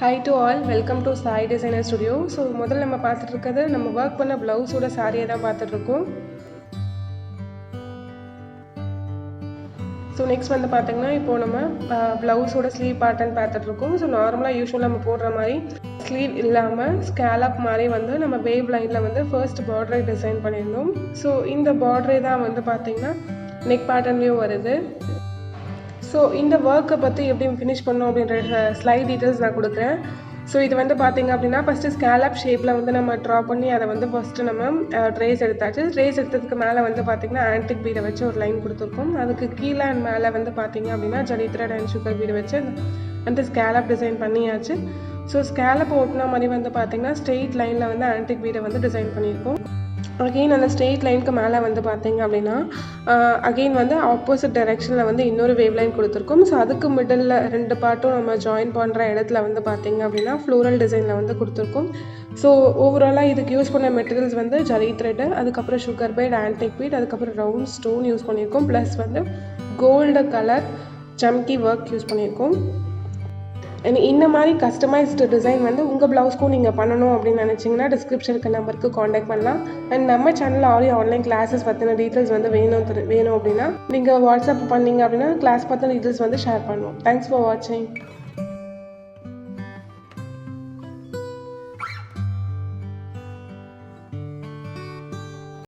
Hi to all, welcome to Sai Designer Studio. So முதல்ல நம்ம பார்த்துட்டு இருக்கிறது நம்ம ஒர்க் பண்ண பிளவுஸோட சாரியை தான் பார்த்துட்டு இருக்கோம். ஸோ நெக்ஸ்ட் வந்து பார்த்தீங்கன்னா இப்போ நம்ம ப்ளவுஸோட ஸ்லீவ் பேட்டர்ன் பார்த்துட்டு இருக்கோம். ஸோ நார்மலாக யூஸ்வலாக நம்ம போடுற மாதிரி ஸ்லீவ் இல்லாமல் ஸ்கேலப் மாதிரி வந்து நம்ம வேவ் லைனில் வந்து ஃபர்ஸ்ட் பார்டரை டிசைன் பண்ணியிருந்தோம். ஸோ இந்த பார்டரே தான் வந்து பார்த்தீங்கன்னா நெக் பேட்டர்ன்லேயும் வருது. ஸோ இந்த ஒர்க்கை பற்றி எப்படி ஃபினிஷ் பண்ணோம் அப்படின்ற ஸ்லைட் டீட்டெயில்ஸ் நான் கொடுக்குறேன். ஸோ இது வந்து பார்த்திங்க அப்படின்னா ஃபஸ்ட்டு ஸ்கேலப் ஷேப்பில் வந்து நம்ம ட்ரா பண்ணி அதை வந்து ஃபஸ்ட்டு நம்ம ட்ரேஸ் எடுத்தாச்சு. ட்ரேஸ் எடுத்ததுக்கு மேலே வந்து பார்த்திங்கன்னா ஆன்டிக் பீடை வச்சு ஒரு லைன் கொடுத்துருக்கோம். அதுக்கு கீழே அண்ட் மேலே வந்து பார்த்திங்க அப்படின்னா ஜரி த்ரெட் அண்ட் சுகர் பீடை வச்சு அந்த ஸ்கேலப் டிசைன் பண்ணியாச்சு. ஸோ ஸ்கேலப் ஓட்டின மாதிரி வந்து பார்த்திங்கன்னா ஸ்ட்ரெயிட் லைனில் வந்து ஆன்டிக் பீடை வந்து டிசைன் பண்ணியிருக்கோம். அகெயின் அந்த ஸ்ட்ரெயிட் லைனுக்கு மேலே வந்து பார்த்திங்க அப்படின்னா அகெயின் வந்து ஆப்போசிட் டைரெக்ஷனில் வந்து இன்னொரு வேவ் லைன் கொடுத்துருக்கோம். ஸோ அதுக்கு மிடில் ரெண்டு பார்ட்டும் நம்ம ஜாயின் பண்ணுற இடத்துல வந்து பார்த்திங்க அப்படின்னா ஃப்ளோரல் டிசைனில் வந்து கொடுத்துருக்கோம். ஸோ ஓவராலாக இதுக்கு யூஸ் பண்ண மெட்டீரியல்ஸ் வந்து ஜரி த்ரெட்டு, அதுக்கப்புறம் சுகர் பீட், ஆன்டிக் பீட், அதுக்கப்புறம் ரவுண்ட் ஸ்டோன் யூஸ் பண்ணியிருக்கோம். ப்ளஸ் வந்து கோல்டு கலர் ஜம்கி ஒர்க் யூஸ் பண்ணியிருக்கோம். இந்த மாதிரி கஸ்டமைஸ்டு டிசைன் வந்து உங்கள் ப்ளவுஸ்க்கும் நீங்கள் பண்ணணும் அப்படின்னு நினச்சிங்கன்னா டிஸ்கிரிப்ஷனுக்கு நம்பருக்கு காண்டாக்ட் பண்ணலாம். அண்ட் நம்ம சேனலில் ஆரி ஆன்லைன் கிளாஸஸ் பற்றின டீட்டெயில்ஸ் வந்து வேணும் அப்படின்னா நீங்கள் வாட்ஸ்அப் பண்ணிங்க அப்படின்னா கிளாஸ் பற்றின டீட்டெயில்ஸ் வந்து ஷேர் பண்ணுவோம். தேங்க்ஸ் ஃபார் வாட்சிங்.